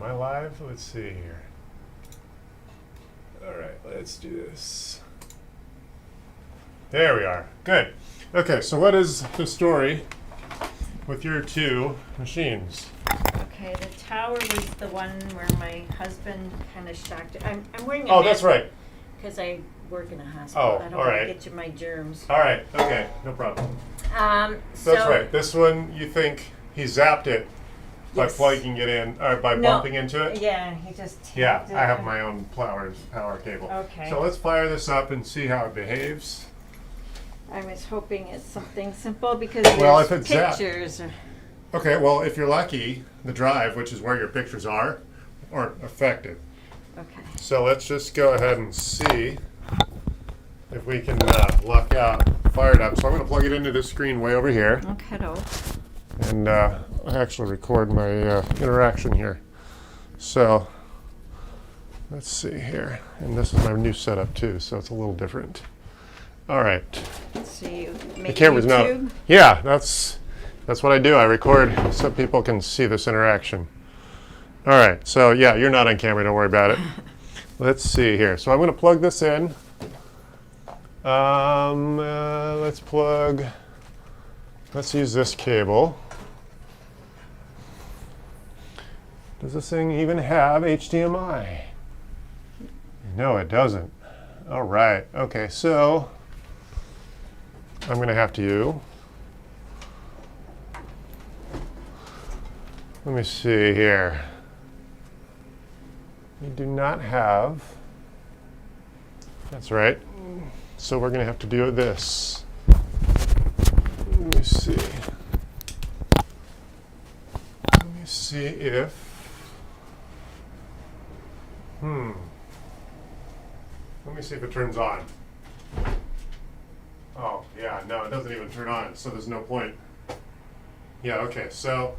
Am I live? Let's see here. All right, let's do this. There we are. Good. Okay, so what is the story with your two machines? Okay, the tower was the one where my husband kind of shocked. I'm wearing a Oh, that's right. because I work in a hospital. Oh, I don't all want right. to get you my germs. All right, okay, no problem. So That's right. This one, you think he zapped it by Yes. plugging it in, or by No. bumping into it? Yeah, he just Yeah, tapped it. I have my own power cable. Okay. So let's fire this up and see how it behaves. I was hoping it's something simple because Well, there's if it's zapped. pictures. Okay, well, if you're lucky, the drive, which is where your pictures are, aren't affected. Okay. So let's just go ahead and see if we can luck out, fire it up. So I'm going to plug it into this screen way over here Okay, and actually record my interaction here. So let's see here. And this is my new setup too, so it's a little different. All right. so you make The camera's YouTube? not. Yeah, that's what I do. I record so people can see this interaction. All right. So yeah, you're not on camera. Don't worry about it. Let's see here. So I'm going to plug this in. Let's use this cable. Does this thing even have HDMI? No, it doesn't. All right. Okay. So I'm going to have to. Let me see here. We do not have. That's right. So we're going to have to do this. Let me see. Let me see if. Let me see if it turns on. Oh, yeah, no, it doesn't even turn on, so there's no point. Yeah, okay, so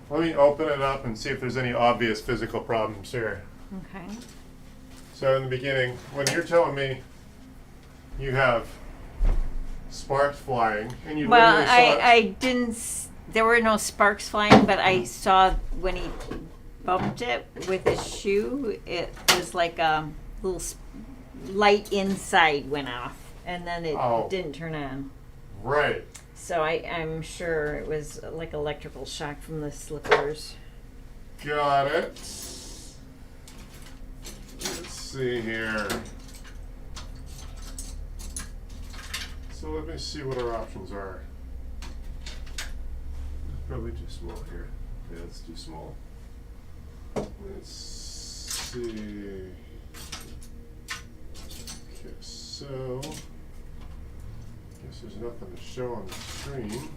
let me open it up and see if there's any obvious physical problems here. Okay. So in the beginning, when you're telling me you have sparks flying, and you Well, literally saw I didn't. There were no sparks flying, but I saw when he bumped it with his shoe, it was like a little light inside went off, and then it Oh. didn't turn on. right. So I'm sure it was like electrical shock from the slippers. Got it. Let's see here. So let me see what our options are. It's probably too small here. Yeah, it's too small. Let's see. Okay, so guess there's nothing to show on the screen.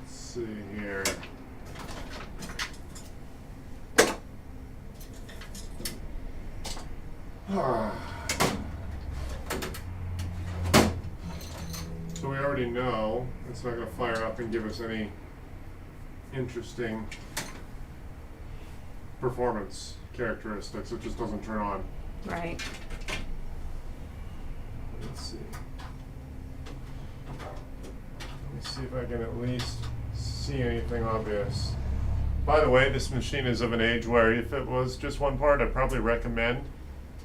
Let's see here. So we already know it's not going to fire up and give us any interesting performance characteristics. It just doesn't turn on. Right. Let's see. Let me see if I can at least see anything obvious. By the way, this machine is of an age where if it was just one part, I'd probably recommend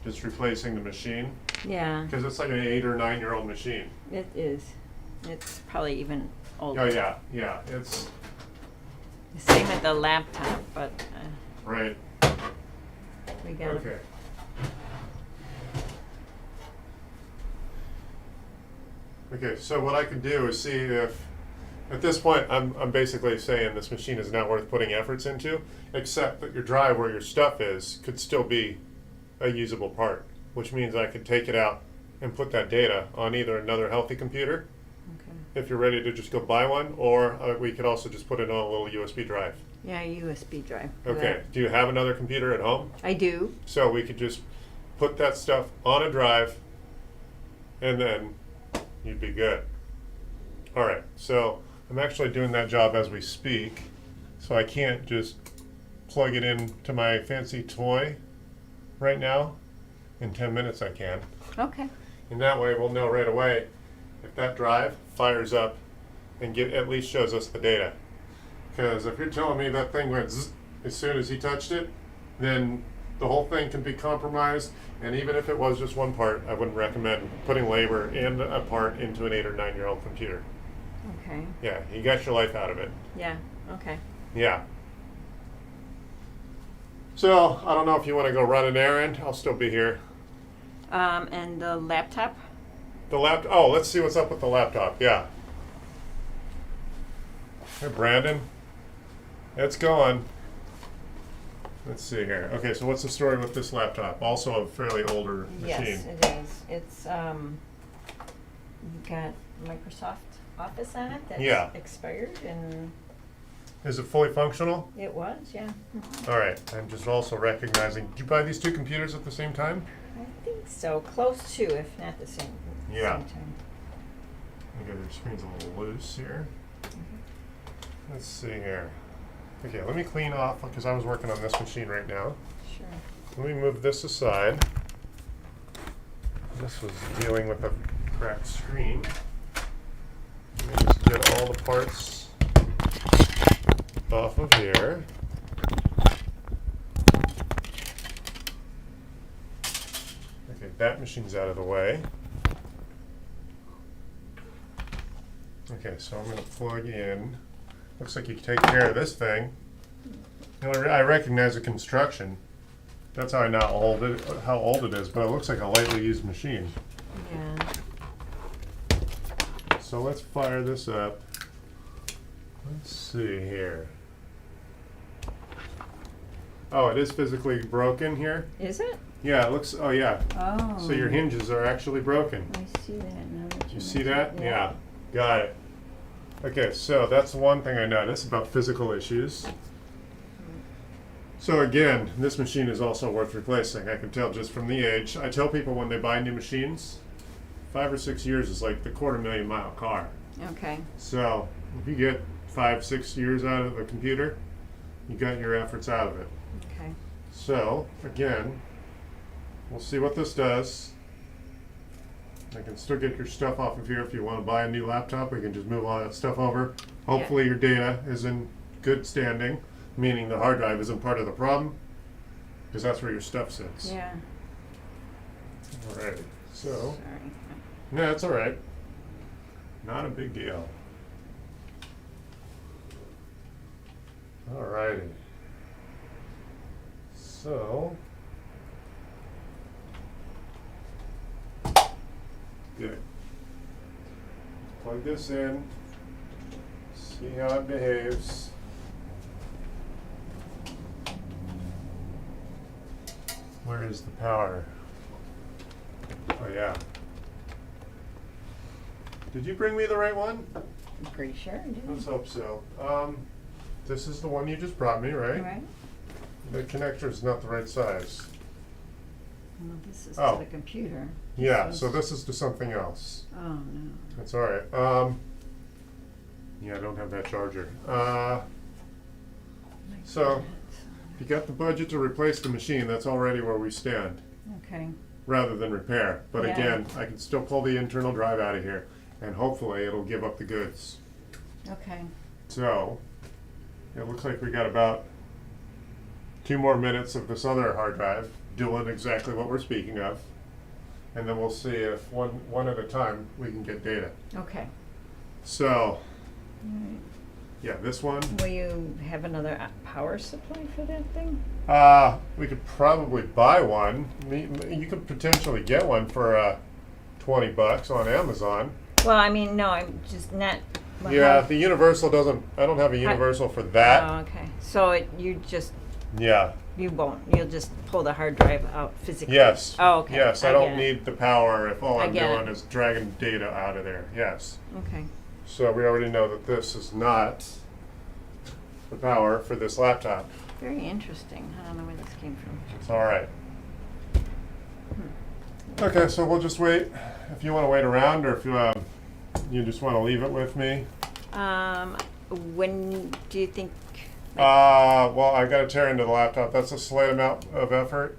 just replacing the machine Yeah, because it's like an 8 or 9-year-old machine. it is. It's probably even older. Oh yeah, it's Same with the laptop, but right. we got Okay. Okay, so what I can do is see if, at this point, I'm basically saying this machine is not worth putting efforts into, except that your drive where your stuff is could still be a usable part, which means I could take it out and put that data on either another healthy computer, Okay. if you're ready to just go buy one, or we could also just put it on a little USB drive. Yeah, USB drive. for Okay, that. do you have another computer at home? I do. So we could just put that stuff on a drive and then you'd be good. All right, so I'm actually doing that job as we speak, so I can't just plug it into my fancy toy right now. In 10 minutes I can. Okay. And that way we'll know right away if that drive fires up and at least shows us the data. Because if you're telling me that thing went zzz as soon as he touched it, then the whole thing can be compromised. And even if it was just one part, I wouldn't recommend putting labor and a part into an 8 or 9 year old computer. Okay. Yeah, you got your life out of it. Yeah. Okay. Yeah. So I don't know if you want to go run an errand. I'll still be here. And the laptop? The laptop. Oh, let's see what's up with the laptop. Yeah. Hey, Brandon. It's going. Let's see here. Okay, so what's the story with this laptop? Also a fairly older machine. Yes, it is. It's got Microsoft Office on it that's Yeah. expired, and Is it fully functional? it was, yeah. All right. I'm just also recognizing. Did you buy these two computers at the same time? I think so. Close to, if not the same. Yeah. Same time. Okay, the screen's a little loose here. Let's see here. Okay, let me clean off because I was working on this machine right now. Sure. Let me move this aside. This was dealing with a cracked screen. Let me just get all the parts off of here. Okay, that machine's out of the way. Okay, so I'm going to plug in. Looks like you can take care of this thing. You know, I recognize the construction. That's how I know how old it is, but it looks like a lightly used machine. Yeah. So let's fire this up. Let's see here. Oh, it is physically broken here? Is it? Yeah, it looks, oh yeah. Oh. So your hinges are actually broken. I see that now. That You see that? mention it. Yeah. Got it. Okay, so that's one thing I noticed about physical issues. So again, this machine is also worth replacing. I can tell just from the age. I tell people when they buy new machines, 5 or 6 years is like the 250,000-mile car. Okay. So if you get 5, 6 years out of a computer, you got your efforts out of it. Okay. So again, we'll see what this does. I can still get your stuff off of here. If you want to buy a new laptop, we can just move all that stuff over. Hopefully your data is in good standing, meaning the hard drive isn't part of the problem, because that's where your stuff sits. Yeah. Alrighty. So, Sorry. no, it's alright. Not a big deal. Alrighty. So, good. Plug this in, see how it behaves. Where is the power? Oh yeah. Did you bring me the right one? I'm pretty sure I did. Let's hope so. This is the one you just brought me, right? Right. The connector's not the right size. Well, this is Oh. to the computer. Yeah, so this is to something else. Oh, no. That's all right. Yeah, I don't have that charger. So- If you got the budget to replace the machine, that's already where we stand, Okay. rather than repair. But Yeah. again, I can still pull the internal drive out of here, and hopefully it'll give up the goods. Okay. So, it looks like we got about 2 more minutes of this other hard drive doing exactly what we're speaking of. And then we'll see if one at a time we can get data. Okay. So, Alright. yeah, this one, Will you have another power supply for that thing? we could probably buy one. You could potentially get one for $20 on Amazon. Well, I mean, no, I'm just not. well, Yeah, how- the Universal doesn't, I don't have a Universal for that. Oh, okay. So you just, Yeah, you won't, you'll just pull the hard drive out physically? yes. Oh, okay. Yes, I get don't it. need the power if all I I'm get it. doing is dragging data out of there. Yes. Okay. So we already know that this is not the power for this laptop. Very interesting. I don't know where this came from. It's all right. Okay, so we'll just wait. If you want to wait around, or if you just want to leave it with me. When do you think? Well, I got to tear into the laptop. That's a slight amount of effort.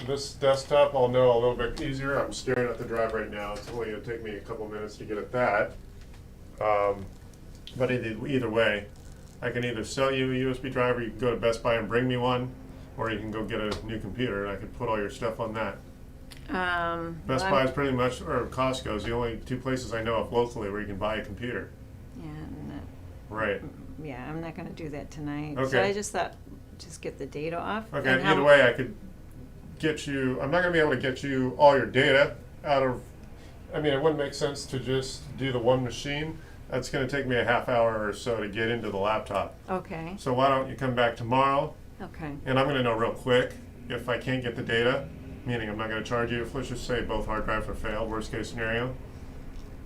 This desktop I'll know a little bit easier. I'm staring at the drive right now. It's only going to take me a couple minutes to get at that. But either way, I can either sell you a USB drive, or you can go to Best Buy and bring me one, or you can go get a new computer and I can put all your stuff on that. Best Buy is pretty much, or Costco is the only two places I know of locally where you can buy a computer. Yeah, Right. yeah, I'm not going to do that tonight. So Okay. I just thought, just get the data off. Okay, And how- either way, I could get you, I'm not going to be able to get you all your data out of, I mean, it wouldn't make sense to just do the one machine. That's going to take me a half hour or so to get into the laptop. Okay, So why don't you come back tomorrow, okay, and I'm going to know real quick if I can't get the data, meaning I'm not going to charge you if, let's just say, both hard drives are failed, worst case scenario.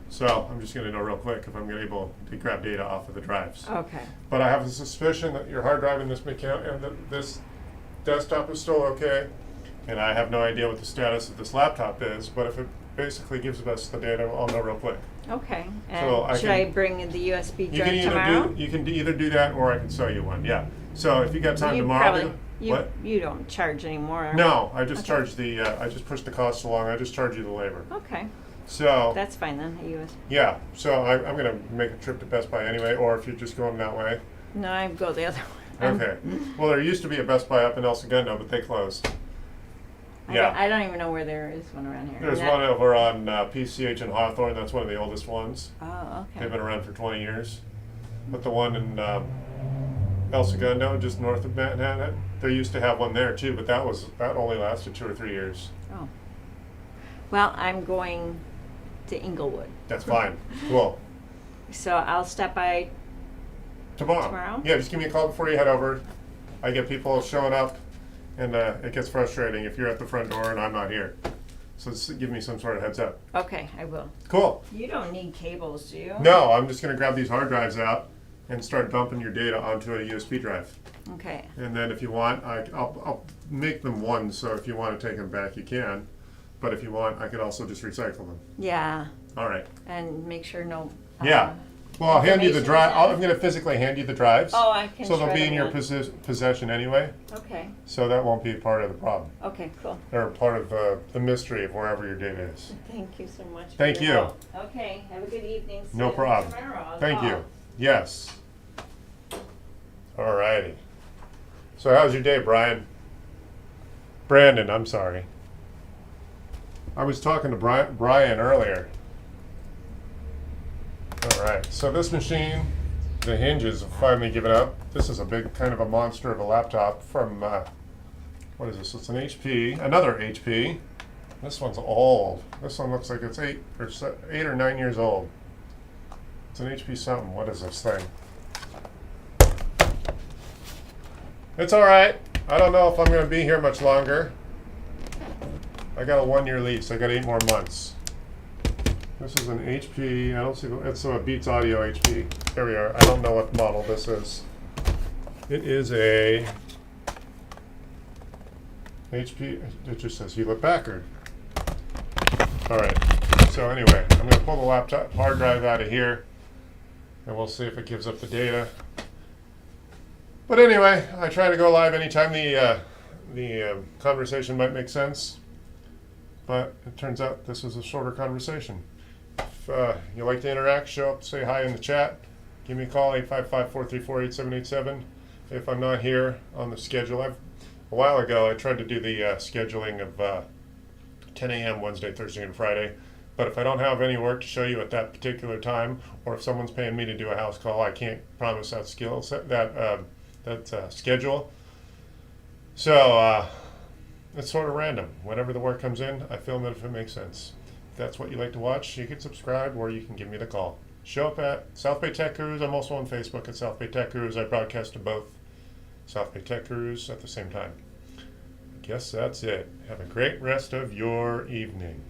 So I'm just going to know real quick if I'm going to be able to grab data off of the drives. okay. But I have a suspicion that your hard drive in this account and this desktop is still okay, and I have no idea what the status of this laptop is, but if it basically gives us the data, I'll know real quick. Okay, So and should I bring the USB You drive can either tomorrow? you can either do that, or I can sell you one. Yeah. So if you got time You tomorrow, probably- what? You don't charge anymore. No, I just Okay. charge the. I just push the cost along. I just charge you the labor. Okay, So that's fine then, a USB. yeah. So I'm gonna make a trip to Best Buy anyway, or if you're just going that way. No, I go the other way. Okay. Well, there used to be a Best Buy up in El Segundo, but they closed. Yeah. I don't even know where there is one around here. There's And that- one over on PCH in Hawthorne. That's one of the oldest ones. Oh, They've okay. been around for 20 years. But the one in El Segundo, just north of Manhattan, they used to have one there too, but that only lasted 2 or 3 years. Oh. Well, I'm going to Inglewood. That's fine. Cool. So I'll stop by. Tomorrow? Yeah, just give me a call before you head over. I get people showing up, and it gets frustrating if you're at the front door and I'm not here. So just give me some sort of heads up. Okay, I will. Cool. You don't need cables, do you? No, I'm just going to grab these hard drives out and start dumping your data onto a USB drive. Okay. And then if you want, I'll make them one, so if you want to take them back, you can. But if you want, I could also just recycle them. Yeah, All right. and make sure no. Yeah. Well, I'll hand you the information drive. is on I'm going to physically hand you the drives. Oh, I can. So they'll shred be in them your down. possession anyway. Okay. So that won't be part of the problem. Okay. Cool. Or part of the mystery of wherever your data is. Thank you so much. Thank for your you. help. Okay. Have a good evening. See No you problem. tomorrow. I'll Thank call. you. Yes. All righty. So how's your day, Brian? Brandon, I'm sorry. I was talking to Brian earlier. All right. So this machine, the hinges have finally given up. This is a big kind of a monster of a laptop from, what is this? It's an HP, another HP. This one's old. This one looks like it's 8 or 9 years old. It's an HP something. What is this thing? It's all right. I don't know if I'm going to be here much longer. I got a 1-year lease. I got 8 more months. This is an HP. I don't see. It's a Beats Audio HP. There we are. I don't know what model this is. It is a HP. It just says Hewlett Packard. All right. So anyway, I'm going to pull the laptop hard drive out of here, and we'll see if it gives up the data. But anyway, I try to go live anytime the conversation might make sense. But it turns out this is a shorter conversation. If you like to interact, show up, say hi in the chat. Give me a call, 855-434-8787. If I'm not here on the schedule, a while ago I tried to do the scheduling of 10 a.m. Wednesday, Thursday, and Friday. But if I don't have any work to show you at that particular time, or if someone's paying me to do a house call, I can't promise that schedule. So it's sort of random. Whenever the work comes in, I film it if it makes sense. If that's what you like to watch, you can subscribe or you can give me the call. Show up at South Bay Tech Gurus. I'm also on Facebook at South Bay Tech Gurus. I broadcast to both South Bay Tech Gurus at the same time. I guess that's it. Have a great rest of your evening.